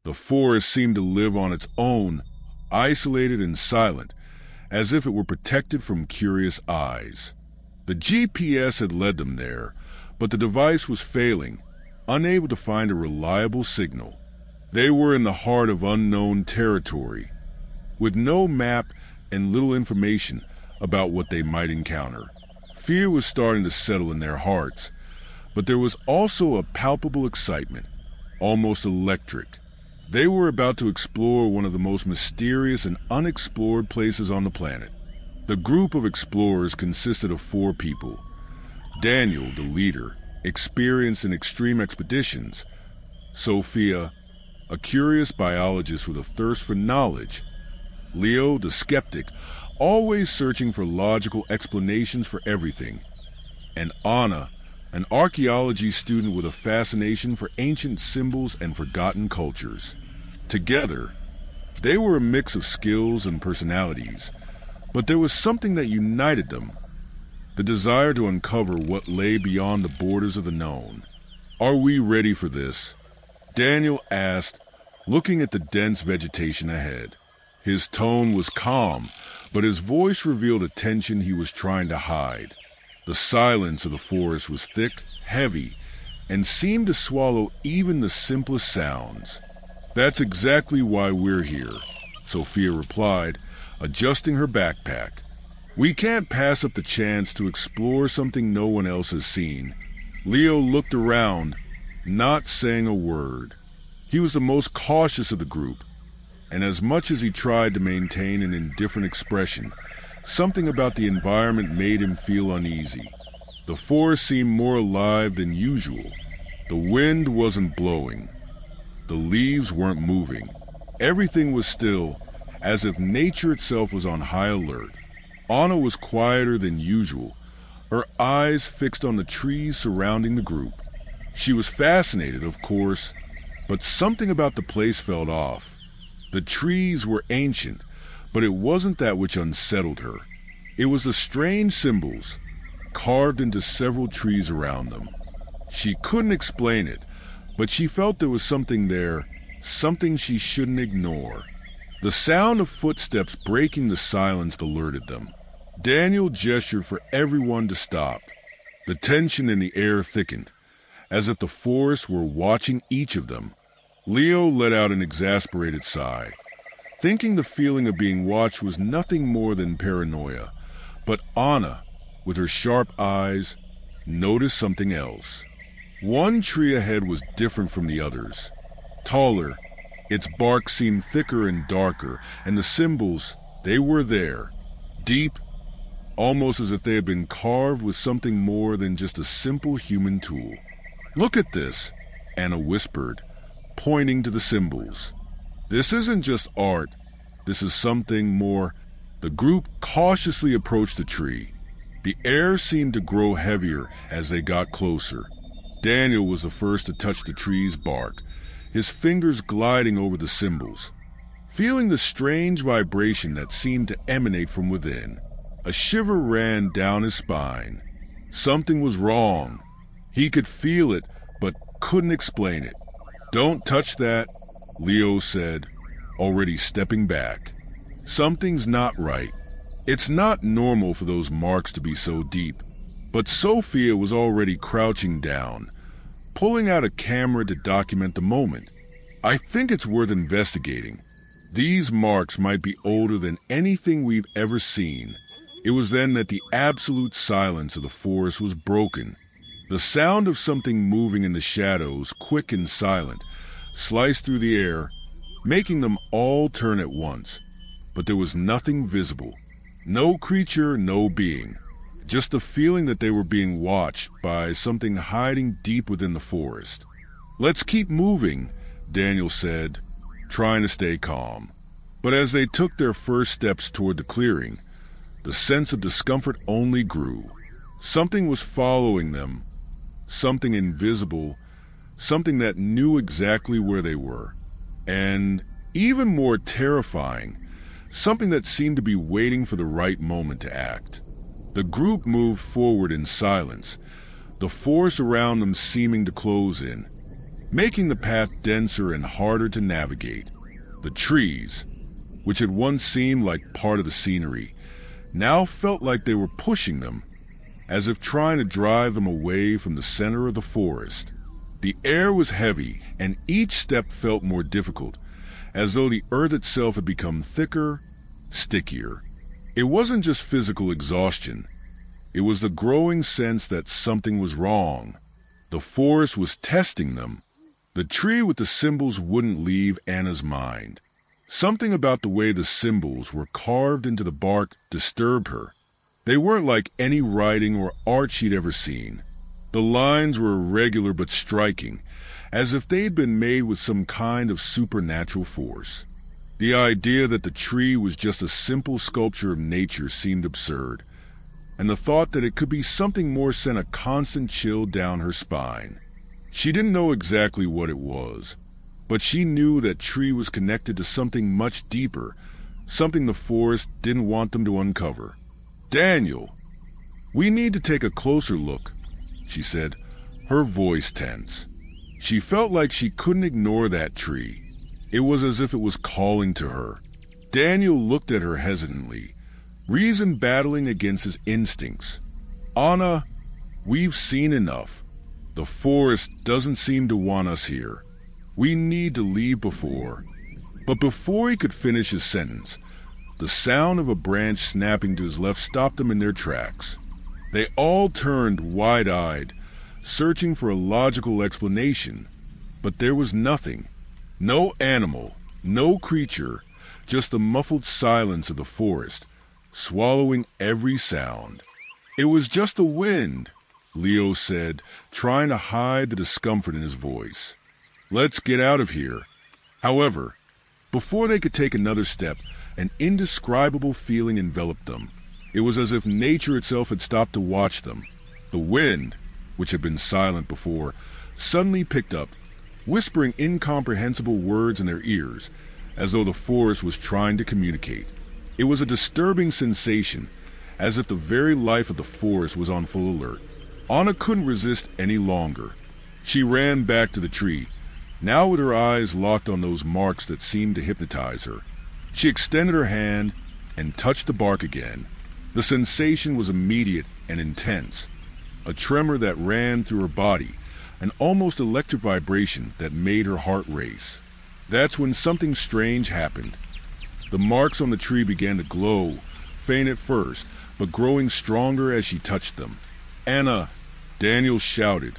The forest seemed to live on its own, isolated and silent, as if it were protected from curious eyes. The GPS had led them there, but the device was failing, unable to find a reliable signal. They were in the heart of unknown territory, with no map and little information about what they might encounter. Fear was starting to settle in their hearts, but there was also a palpable excitement, almost electric. They were about to explore one of the most mysterious and unexplored places on the planet. The group of explorers consisted of 4 people. Daniel, the leader, experienced in extreme expeditions. Sophia, a curious biologist with a thirst for knowledge. Leo, the skeptic, always searching for logical explanations for everything. And Anna, an archaeology student with a fascination for ancient symbols and forgotten cultures. Together, they were a mix of skills and personalities, but there was something that united them, the desire to uncover what lay beyond the borders of the known. "Are we ready for this?" Daniel asked, looking at the dense vegetation ahead. His tone was calm, but his voice revealed a tension he was trying to hide. The silence of the forest was thick, heavy, and seemed to swallow even the simplest sounds. "That's exactly why we're here," Sophia replied, adjusting her backpack. "We can't pass up the chance to explore something no one else has seen." Leo looked around, not saying a word. He was the most cautious of the group, and as much as he tried to maintain an indifferent expression, something about the environment made him feel uneasy. The forest seemed more alive than usual. The wind wasn't blowing. The leaves weren't moving. Everything was still, as if nature itself was on high alert. Anna was quieter than usual, her eyes fixed on the trees surrounding the group. She was fascinated, of course, but something about the place felt off. The trees were ancient, but it wasn't that which unsettled her. It was the strange symbols carved into several trees around them. She couldn't explain it, but she felt there was something there, something she shouldn't ignore. The sound of footsteps breaking the silence alerted them. Daniel gestured for everyone to stop. The tension in the air thickened, as if the forest were watching each of them. Leo let out an exasperated sigh, thinking the feeling of being watched was nothing more than paranoia. But Anna, with her sharp eyes, noticed something else. One tree ahead was different from the others. Taller, its bark seemed thicker and darker, and the symbols, they were there, deep, almost as if they had been carved with something more than just a simple human tool. "Look at this," Anna whispered, pointing to the symbols. "This isn't just art, this is something more." The group cautiously approached the tree. The air seemed to grow heavier as they got closer. Daniel was the first to touch the tree's bark, his fingers gliding over the symbols. Feeling the strange vibration that seemed to emanate from within, a shiver ran down his spine. Something was wrong. He could feel it, but couldn't explain it. "Don't touch that," Leo said, already stepping back. "Something's not right. It's not normal for those marks to be so deep." But Sophia was already crouching down, pulling out a camera to document the moment. "I think it's worth investigating. These marks might be older than anything we've ever seen." It was then that the absolute silence of the forest was broken. The sound of something moving in the shadows, quick and silent, sliced through the air, making them all turn at once. But there was nothing visible. No creature, no being. Just the feeling that they were being watched by something hiding deep within the forest. "Let's keep moving," Daniel said, trying to stay calm. But as they took their first steps toward the clearing, the sense of discomfort only grew. Something was following them, something invisible, something that knew exactly where they were. And even more terrifying, something that seemed to be waiting for the right moment to act. The group moved forward in silence, the forest around them seeming to close in. making the path denser and harder to navigate. The trees, which had once seemed like part of the scenery, now felt like they were pushing them, as if trying to drive them away from the center of the forest. The air was heavy, and each step felt more difficult, as though the earth itself had become thicker, stickier. It wasn't just physical exhaustion. It was the growing sense that something was wrong. The forest was testing them. The tree with the symbols wouldn't leave Anna's mind. Something about the way the symbols were carved into the bark disturbed her. They weren't like any writing or art she'd ever seen. The lines were irregular but striking, as if they'd been made with some kind of supernatural force. The idea that the tree was just a simple sculpture of nature seemed absurd, and the thought that it could be something more sent a constant chill down her spine. She didn't know exactly what it was, but she knew that tree was connected to something much deeper, something the forest didn't want them to uncover. "Daniel, we need to take a closer look," she said, her voice tense. She felt like she couldn't ignore that tree. It was as if it was calling to her. Daniel looked at her hesitantly, reason battling against his instincts. "Anna, we've seen enough. The forest doesn't seem to want us here. We need to leave before." But before he could finish his sentence, the sound of a branch snapping to his left stopped them in their tracks. They all turned wide-eyed, searching for a logical explanation, but there was nothing. No animal, no creature, just the muffled silence of the forest, swallowing every sound. "It was just the wind," Leo said, trying to hide the discomfort in his voice. "Let's get out of here." However, before they could take another step, an indescribable feeling enveloped them. It was as if nature itself had stopped to watch them. The wind, which had been silent before, suddenly picked up, whispering incomprehensible words in their ears, as though the forest was trying to communicate. It was a disturbing sensation, as if the very life of the forest was on full alert. Anna couldn't resist any longer. She ran back to the tree, now with her eyes locked on those marks that seemed to hypnotize her. She extended her hand and touched the bark again. The sensation was immediate and intense, a tremor that ran through her body, an almost electric vibration that made her heart race. That's when something strange happened. The marks on the tree began to glow, faint at first, but growing stronger as she touched them. "Anna!" Daniel shouted,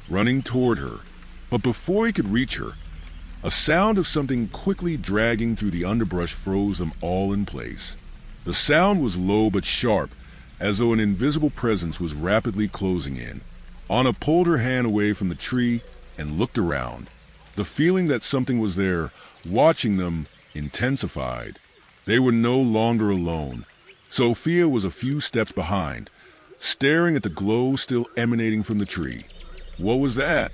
running toward her. But before he could reach her, a sound of something quickly dragging through the underbrush froze them all in place. The sound was low but sharp, as though an invisible presence was rapidly closing in. Anna pulled her hand away from the tree and looked around. The feeling that something was there, watching them, intensified. They were no longer alone. Sophia was a few steps behind, staring at the glow still emanating from the tree. "What was that?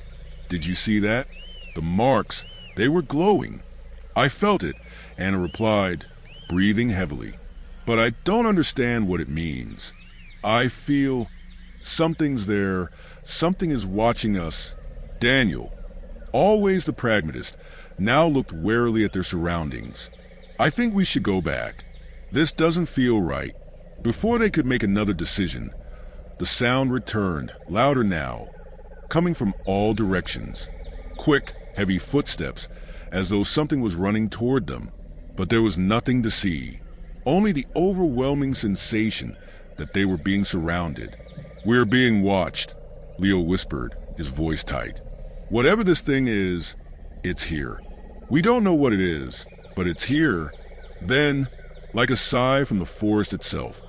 Did you see that? The marks, they were glowing." "I felt it," Anna replied, breathing heavily. "But I don't understand what it means. I feel something's there, something is watching us." Daniel, always the pragmatist, now looked warily at their surroundings. "I think we should go back. This doesn't feel right." Before they could make another decision, the sound returned, louder now, coming from all directions. Quick, heavy footsteps, as though something was running toward them. But there was nothing to see, only the overwhelming sensation that they were being surrounded. "We're being watched," Leo whispered, his voice tight. "Whatever this thing is, it's here. We don't know what it is, but it's here." Then, like a sigh from the forest itself,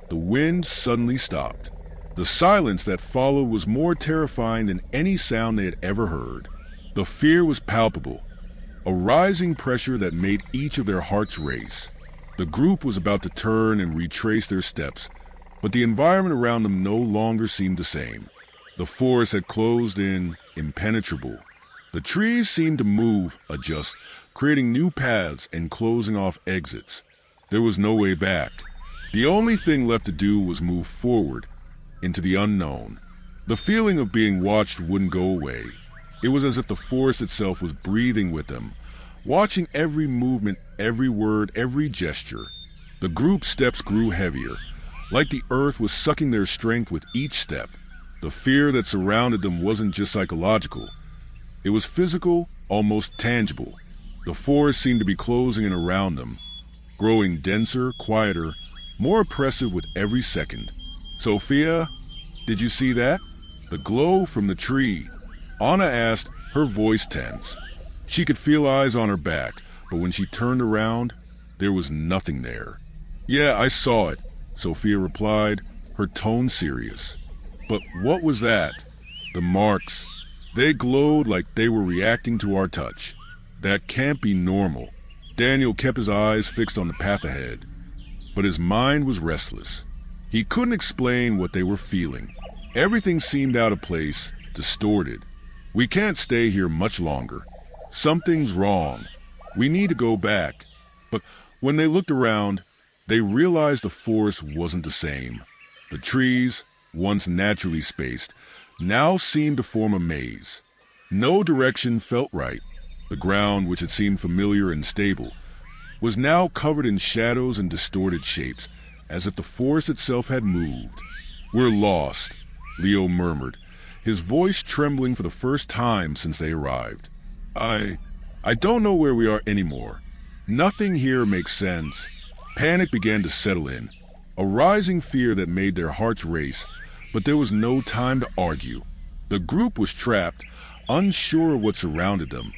the wind suddenly stopped. The silence that followed was more terrifying than any sound they had ever heard. The fear was palpable, a rising pressure that made each of their hearts race. The group was about to turn and retrace their steps, but the environment around them no longer seemed the same. The forest had closed in, impenetrable. The trees seemed to move, adjust, creating new paths and closing off exits. There was no way back. The only thing left to do was move forward, into the unknown. The feeling of being watched wouldn't go away. It was as if the forest itself was breathing with them, watching every movement, every word, every gesture. The group's steps grew heavier, like the earth was sucking their strength with each step. The fear that surrounded them wasn't just psychological. It was physical, almost tangible. The forest seemed to be closing in around them, growing denser, quieter, more oppressive with every second. "Sophia, did you see that? The glow from the tree?" Anna asked, her voice tense. She could feel eyes on her back, but when she turned around, there was nothing there. "Yeah, I saw it," Sophia replied, her tone serious. "But what was that?" "The marks. They glowed like they were reacting to our touch. That can't be normal." Daniel kept his eyes fixed on the path ahead, but his mind was restless. He couldn't explain what they were feeling. Everything seemed out of place, distorted. "We can't stay here much longer. Something's wrong. We need to go back." But when they looked around, they realized the forest wasn't the same. The trees, once naturally spaced, now seemed to form a maze. No direction felt right. The ground, which had seemed familiar and stable, was now covered in shadows and distorted shapes, as if the forest itself had moved. "We're lost," Leo murmured, his voice trembling for the first time since they arrived. I don't know where we are anymore. Nothing here makes sense." Panic began to settle in, a rising fear that made their hearts race, but there was no time to argue. The group was trapped, unsure of what surrounded them,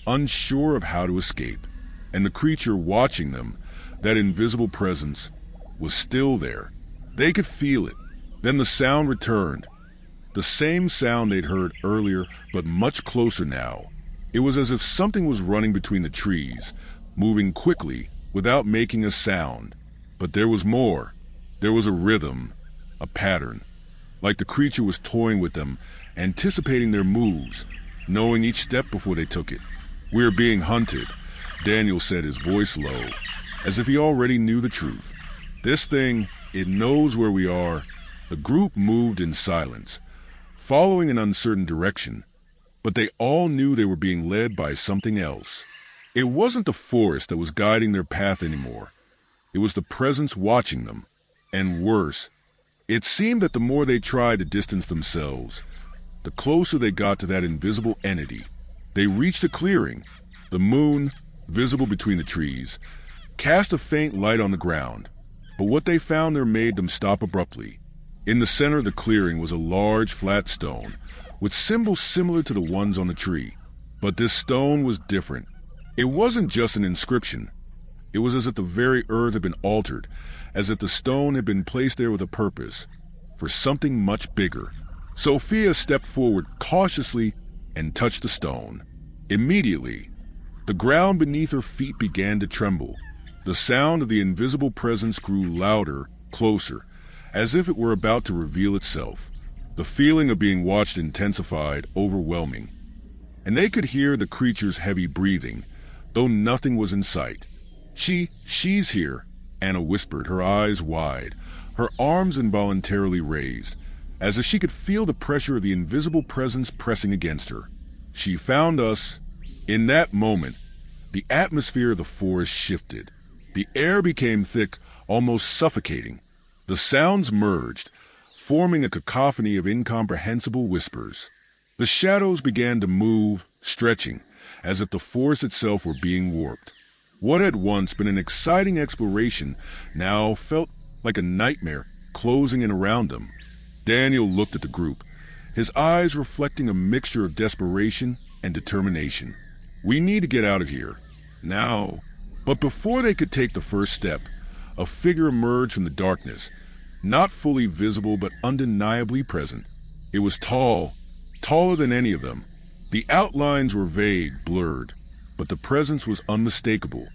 unsure of how to escape, and the creature watching them, that invisible presence, was still there. They could feel it. Then the sound returned, the same sound they'd heard earlier, but much closer now. It was as if something was running between the trees, moving quickly without making a sound. But there was more. There was a rhythm, a pattern, like the creature was toying with them, anticipating their moves, knowing each step before they took it. "We're being hunted," Daniel said, his voice low, as if he already knew the truth. "This thing, it knows where we are." The group moved in silence, following an uncertain direction, but they all knew they were being led by something else. It wasn't the forest that was guiding their path anymore. It was the presence watching them. And worse, it seemed that the more they tried to distance themselves, the closer they got to that invisible entity. They reached a clearing. The moon, visible between the trees, cast a faint light on the ground, but what they found there made them stop abruptly. In the center of the clearing was a large flat stone, with symbols similar to the ones on the tree. But this stone was different. It wasn't just an inscription. It was as if the very earth had been altered, as if the stone had been placed there with a purpose, for something much bigger. Sophia stepped forward cautiously and touched the stone. Immediately, the ground beneath her feet began to tremble. The sound of the invisible presence grew louder, closer, as if it were about to reveal itself. The feeling of being watched intensified, overwhelming. And they could hear the creature's heavy breathing, though nothing was in sight. She's here," Anna whispered, her eyes wide, her arms involuntarily raised, as if she could feel the pressure of the invisible presence pressing against her. "She found us." In that moment, the atmosphere of the forest shifted. The air became thick, almost suffocating. The sounds merged, forming a cacophony of incomprehensible whispers. The shadows began to move, stretching, as if the forest itself were being warped. What had once been an exciting exploration now felt like a nightmare closing in around them. Daniel looked at the group, his eyes reflecting a mixture of desperation and determination. "We need to get out of here. Now." But before they could take the first step, a figure emerged from the darkness, not fully visible but undeniably present. It was tall, taller than any of them. The outlines were vague, blurred, but the presence was unmistakable.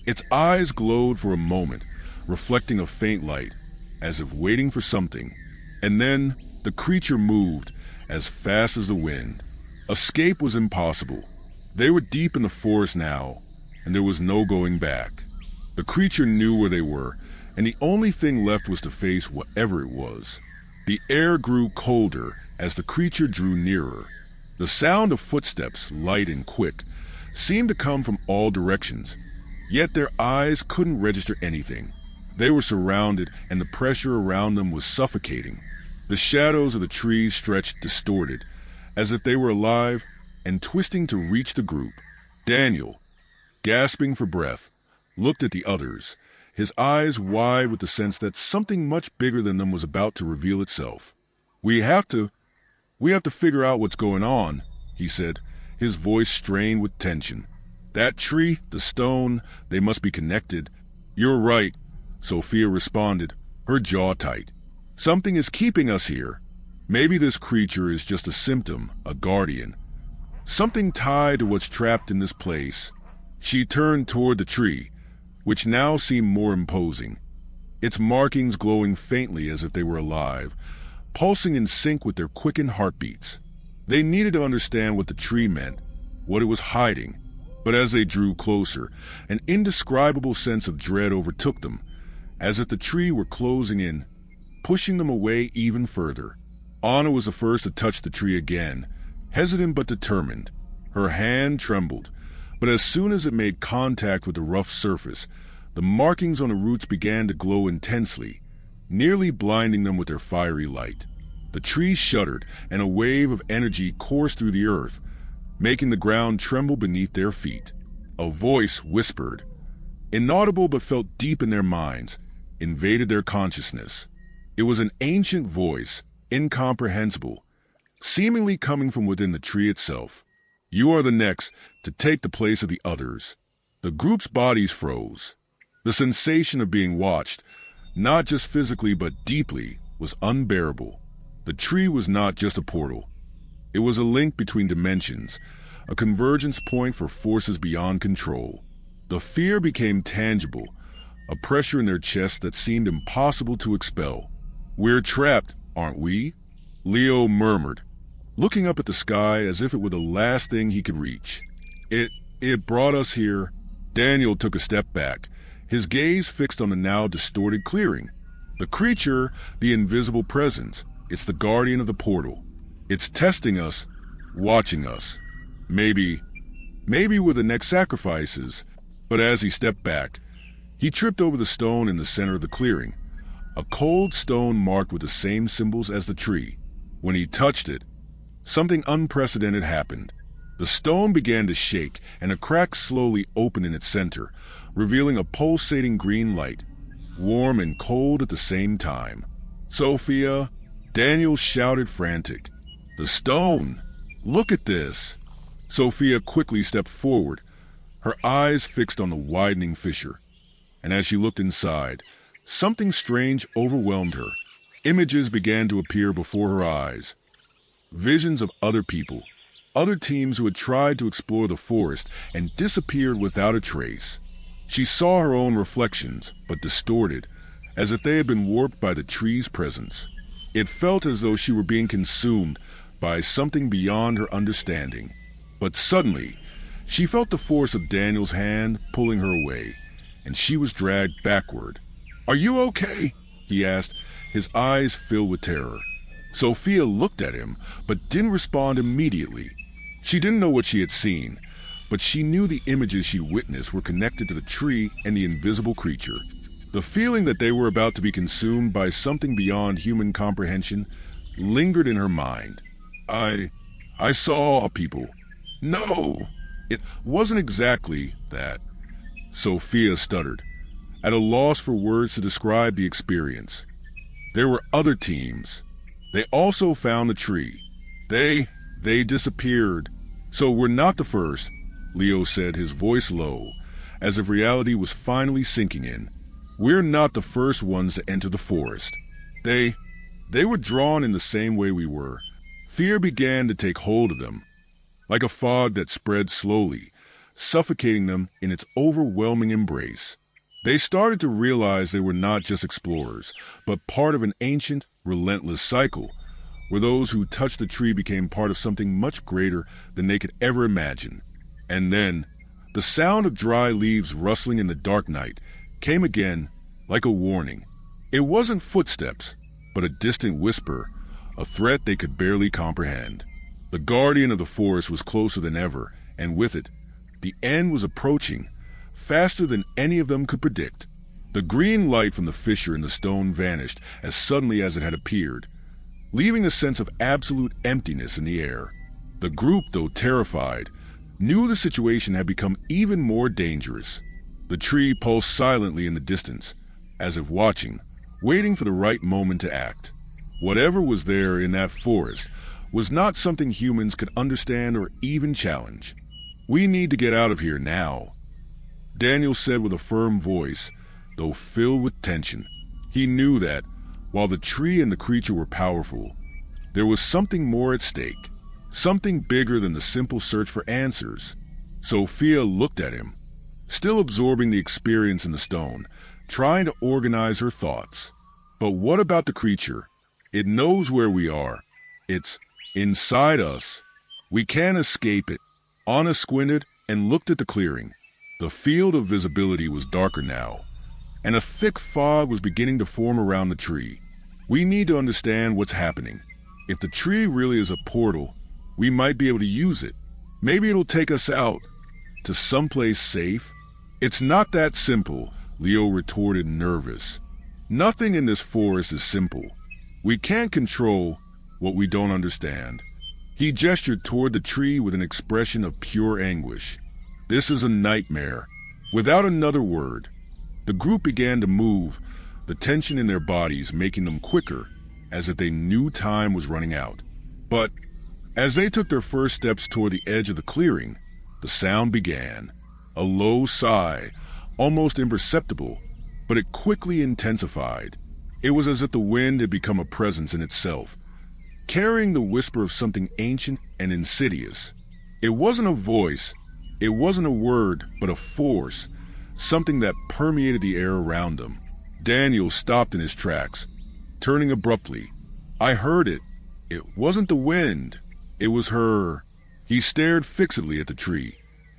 Its eyes glowed for a moment, reflecting a faint light, as if waiting for something. And then the creature moved as fast as the wind. Escape was impossible. They were deep in the forest now, and there was no going back. The creature knew where they were, and the only thing left was to face whatever it was. The air grew colder as the creature drew nearer. The sound of footsteps, light and quick, seemed to come from all directions, yet their eyes couldn't register anything. They were surrounded, and the pressure around them was suffocating. The shadows of the trees stretched distorted, as if they were alive and twisting to reach the group. Daniel, gasping for breath, looked at the others, his eyes wide with the sense that something much bigger than them was about to reveal itself. We have to figure out what's going on," he said, his voice strained with tension. "That tree, the stone, they must be connected." "You're right," Sophia responded, her jaw tight. "Something is keeping us here. Maybe this creature is just a symptom, a guardian. Something tied to what's trapped in this place." She turned toward the tree, which now seemed more imposing, its markings glowing faintly as if they were alive, pulsing in sync with their quickened heartbeats. They needed to understand what the tree meant, what it was hiding, but as they drew closer, an indescribable sense of dread overtook them, as if the tree were closing in, pushing them away even further. Anna was the first to touch the tree again, hesitant but determined. Her hand trembled, but as soon as it made contact with the rough surface, the markings on the roots began to glow intensely, nearly blinding them with their fiery light. The tree shuddered, and a wave of energy coursed through the earth, making the ground tremble beneath their feet. A voice whispered, inaudible but felt deep in their minds, invaded their consciousness. It was an ancient voice, incomprehensible, seemingly coming from within the tree itself. "You are the next to take the place of the others." The group's bodies froze. The sensation of being watched, not just physically but deeply, was unbearable. The tree was not just a portal. It was a link between dimensions, a convergence point for forces beyond control. The fear became tangible, a pressure in their chests that seemed impossible to expel. "We're trapped, aren't we?" Leo murmured, looking up at the sky as if it were the last thing he could reach. It brought us here." Daniel took a step back, his gaze fixed on the now distorted clearing. "The creature, the invisible presence, it's the guardian of the portal. It's testing us, watching us. Maybe we're the next sacrifices." But as he stepped back, he tripped over the stone in the center of the clearing, a cold stone marked with the same symbols as the tree. When he touched it, something unprecedented happened. The stone began to shake, and a crack slowly opened in its center, revealing a pulsating green light, warm and cold at the same time. "Sophia!" Daniel shouted, frantic. "The stone! Look at this!" Sophia quickly stepped forward, her eyes fixed on the widening fissure. And as she looked inside, something strange overwhelmed her. Images began to appear before her eyes. Visions of other people, other teams who had tried to explore the forest and disappeared without a trace. She saw her own reflections, but distorted, as if they had been warped by the tree's presence. It felt as though she were being consumed by something beyond her understanding. But suddenly, she felt the force of Daniel's hand pulling her away, and she was dragged backward. "Are you okay?" he asked, his eyes filled with terror. Sophia looked at him, but didn't respond immediately. She didn't know what she had seen, but she knew the images she witnessed were connected to the tree and the invisible creature. The feeling that they were about to be consumed by something beyond human comprehension lingered in her mind. I saw people." "No, it wasn't exactly that," Sophia stuttered, at a loss for words to describe the experience. "There were other teams. They also found the tree. They disappeared." "So we're not the first," Leo said, his voice low, as if reality was finally sinking in. "We're not the first ones to enter the forest. They were drawn in the same way we were." Fear began to take hold of them, like a fog that spread slowly, suffocating them in its overwhelming embrace. They started to realize they were not just explorers, but part of an ancient, relentless cycle, where those who touched the tree became part of something much greater than they could ever imagine. And then, the sound of dry leaves rustling in the dark night came again, like a warning. It wasn't footsteps, but a distant whisper, a threat they could barely comprehend. The guardian of the forest was closer than ever, and with it, the end was approaching, faster than any of them could predict. The green light from the fissure in the stone vanished as suddenly as it had appeared, leaving a sense of absolute emptiness in the air. The group, though terrified, knew the situation had become even more dangerous. The tree pulsed silently in the distance, as if watching, waiting for the right moment to act. Whatever was there in that forest was not something humans could understand or even challenge. "We need to get out of here now," Daniel said with a firm voice, though filled with tension. He knew that, while the tree and the creature were powerful, there was something more at stake, something bigger than the simple search for answers. Sophia looked at him, still absorbing the experience in the stone, trying to organize her thoughts. "But what about the creature? It knows where we are. It's inside us. We can't escape it." Anna squinted and looked at the clearing. The field of visibility was darker now, and a thick fog was beginning to form around the tree. "We need to understand what's happening. If the tree really is a portal, we might be able to use it. Maybe it'll take us out to someplace safe." "It's not that simple," Leo retorted, nervous. "Nothing in this forest is simple. We can't control what we don't understand." He gestured toward the tree with an expression of pure anguish. "This is a nightmare." Without another word, the group began to move, the tension in their bodies making them quicker, as if they knew time was running out. But as they took their first steps toward the edge of the clearing, the sound began. A low sigh, almost imperceptible, but it quickly intensified. It was as if the wind had become a presence in itself, carrying the whisper of something ancient and insidious. It wasn't a voice, it wasn't a word, but a force, something that permeated the air around them. Daniel stopped in his tracks, turning abruptly. "I heard it. It wasn't the wind. It was her." He stared fixedly at the tree,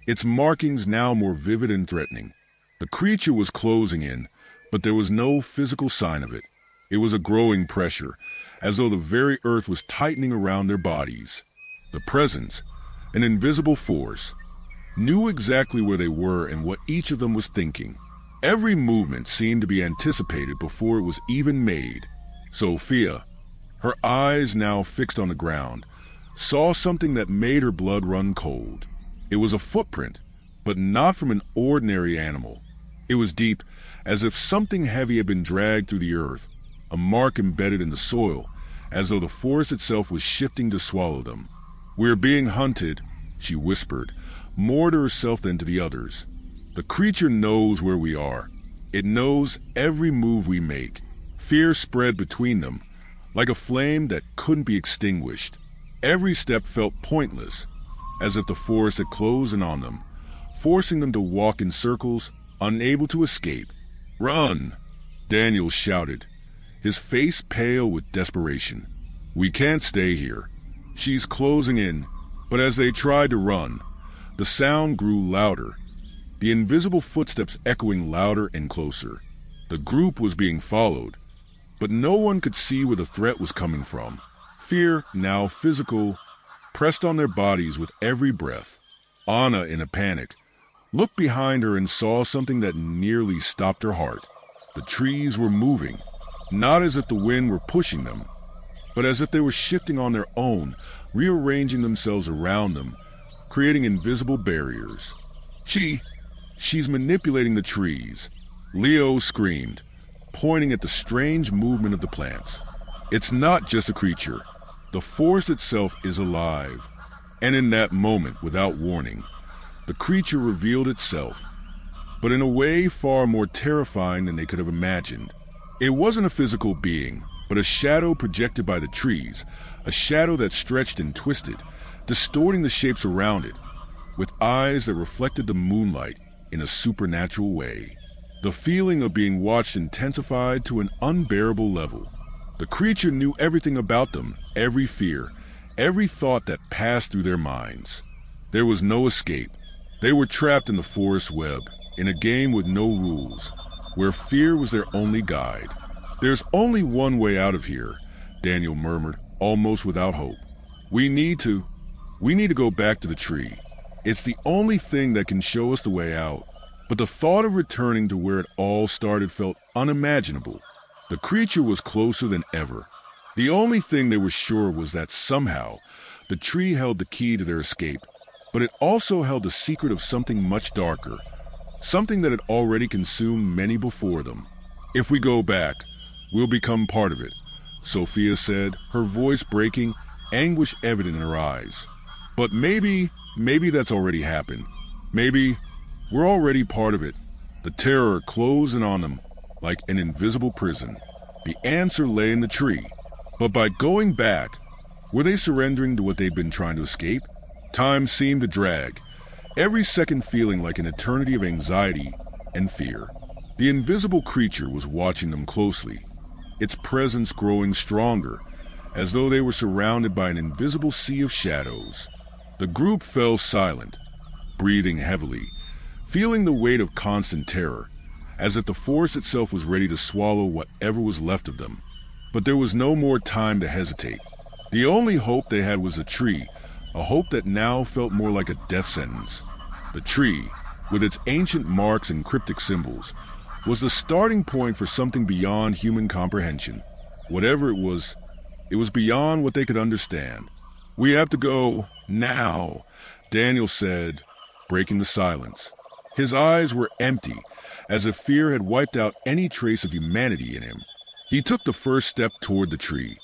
its markings now more vivid and threatening. The creature was closing in, but there was no physical sign of it. It was a growing pressure, as though the very earth was tightening around their bodies. The presence, an invisible force, knew exactly where they were and what each of them was thinking. Every movement seemed to be anticipated before it was even made. Sophia, her eyes now fixed on the ground, saw something that made her blood run cold. It was a footprint, but not from an ordinary animal. It was deep, as if something heavy had been dragged through the earth, a mark embedded in the soil, as though the forest itself was shifting to swallow them. "We're being hunted," she whispered, more to herself than to the others. "The creature knows where we are. It knows every move we make." Fear spread between them, like a flame that couldn't be extinguished. Every step felt pointless, as if the forest had closed in on them, forcing them to walk in circles, unable to escape. "Run!" Daniel shouted, his face pale with desperation. "We can't stay here. She's closing in." But as they tried to run, the sound grew louder, the invisible footsteps echoing louder and closer. The group was being followed, but no one could see where the threat was coming from. Fear, now physical, pressed on their bodies with every breath. Anna, in a panic, looked behind her and saw something that nearly stopped her heart. The trees were moving, not as if the wind were pushing them, but as if they were shifting on their own, rearranging themselves around them, creating invisible barriers. She's manipulating the trees," Leo screamed, pointing at the strange movement of the plants. "It's not just a creature. The forest itself is alive." And in that moment, without warning, the creature revealed itself, but in a way far more terrifying than they could have imagined. It wasn't a physical being, but a shadow projected by the trees, a shadow that stretched and twisted, distorting the shapes around it, with eyes that reflected the moonlight in a supernatural way. The feeling of being watched intensified to an unbearable level. The creature knew everything about them, every fear, every thought that passed through their minds. There was no escape. They were trapped in the forest web, in a game with no rules, where fear was their only guide. "There's only one way out of here," Daniel murmured, almost without hope. "We need to..." We need to go back to the tree. It's the only thing that can show us the way out." But the thought of returning to where it all started felt unimaginable. The creature was closer than ever. The only thing they were sure was that somehow the tree held the key to their escape, but it also held the secret of something much darker, something that had already consumed many before them. "If we go back, we'll become part of it," Sophia said, her voice breaking, anguish evident in her eyes. "But maybe that's already happened. Maybe we're already part of it." The terror closed in on them like an invisible prison. The answer lay in the tree. But by going back, were they surrendering to what they'd been trying to escape? Time seemed to drag, every second feeling like an eternity of anxiety and fear. The invisible creature was watching them closely, its presence growing stronger, as though they were surrounded by an invisible sea of shadows. The group fell silent, breathing heavily, feeling the weight of constant terror, as if the forest itself was ready to swallow whatever was left of them. But there was no more time to hesitate. The only hope they had was a tree, a hope that now felt more like a death sentence. The tree, with its ancient marks and cryptic symbols, was the starting point for something beyond human comprehension. Whatever it was beyond what they could understand. "We have to go now," Daniel said, breaking the silence. His eyes were empty, as if fear had wiped out any trace of humanity in him. He took the first step toward the tree,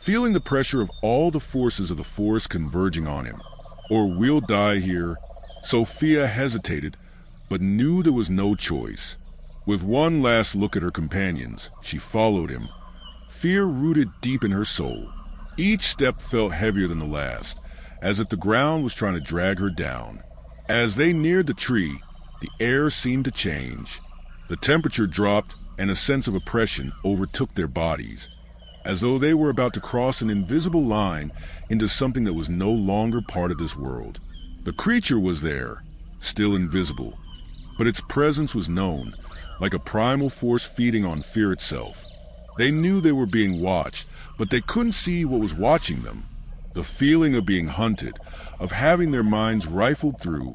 feeling the pressure of all the forces of the forest converging on him. "Or we'll die here." Sophia hesitated, but knew there was no choice. With one last look at her companions, she followed him, fear rooted deep in her soul. Each step felt heavier than the last, as if the ground was trying to drag her down. As they neared the tree, the air seemed to change. The temperature dropped, and a sense of oppression overtook their bodies, as though they were about to cross an invisible line into something that was no longer part of this world. The creature was there, still invisible, but its presence was known, like a primal force feeding on fear itself. They knew they were being watched, but they couldn't see what was watching them. The feeling of being hunted, of having their minds rifled through,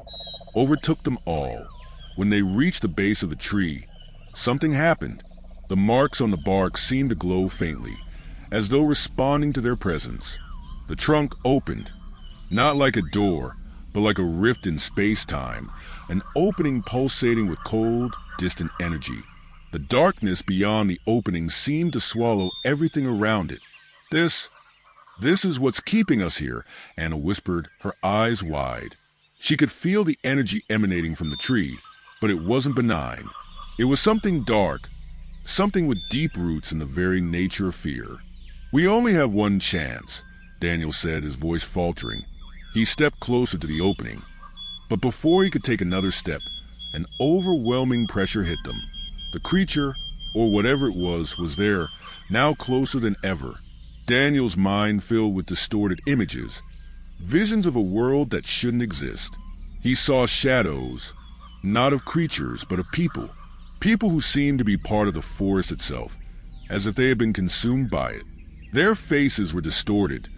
overtook them all. When they reached the base of the tree, something happened. The marks on the bark seemed to glow faintly, as though responding to their presence. The trunk opened, not like a door, but like a rift in space-time, an opening pulsating with cold, distant energy. The darkness beyond the opening seemed to swallow everything around it. This is what's keeping us here," Anna whispered, her eyes wide. She could feel the energy emanating from the tree, but it wasn't benign. It was something dark, something with deep roots in the very nature of fear. "We only have one chance," Daniel said, his voice faltering. He stepped closer to the opening, but before he could take another step, an overwhelming pressure hit them. The creature, or whatever it was there, now closer than ever. Daniel's mind filled with distorted images, visions of a world that shouldn't exist. He saw shadows, not of creatures, but of people. People who seemed to be part of the forest itself, as if they had been consumed by it. Their faces were distorted,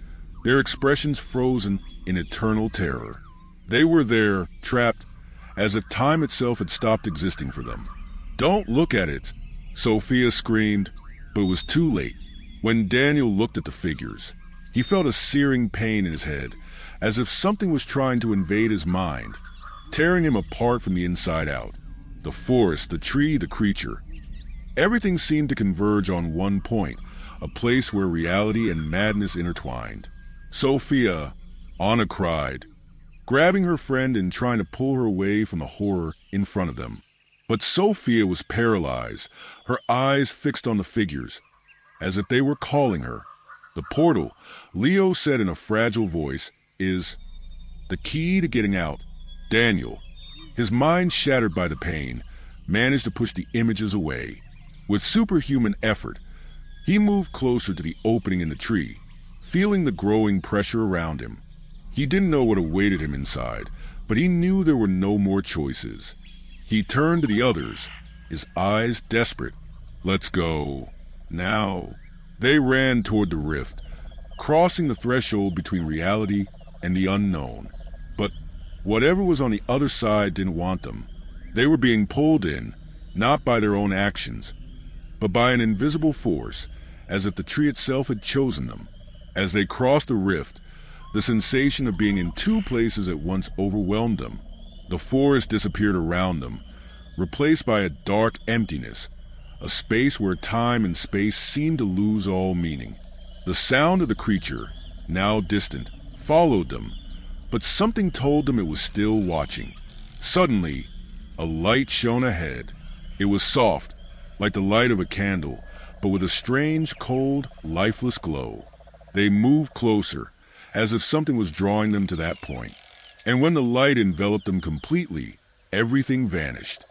their expressions frozen in eternal terror. They were there, trapped, as if time itself had stopped existing for them. "Don't look at it," Sophia screamed, but it was too late. When Daniel looked at the figures, he felt a searing pain in his head, as if something was trying to invade his mind, tearing him apart from the inside out. The forest, the tree, the creature. Everything seemed to converge on one point, a place where reality and madness intertwined. "Sophia," Anna cried, grabbing her friend and trying to pull her away from the horror in front of them. But Sophia was paralyzed, her eyes fixed on the figures, as if they were calling her. "The portal," Leo said in a fragile voice, "is the key to getting out." Daniel, his mind shattered by the pain, managed to push the images away. With superhuman effort, he moved closer to the opening in the tree, feeling the growing pressure around him. He didn't know what awaited him inside, but he knew there were no more choices. He turned to the others, his eyes desperate. "Let's go. Now." They ran toward the rift, crossing the threshold between reality and the unknown. But whatever was on the other side didn't want them. They were being pulled in, not by their own actions, but by an invisible force, as if the tree itself had chosen them. As they crossed the rift, the sensation of being in two places at once overwhelmed them. The forest disappeared around them, replaced by a dark emptiness, a space where time and space seemed to lose all meaning. The sound of the creature, now distant, followed them, but something told them it was still watching. Suddenly, a light shone ahead. It was soft, like the light of a candle, but with a strange, cold, lifeless glow. They moved closer, as if something was drawing them to that point. And when the light enveloped them completely, everything vanished.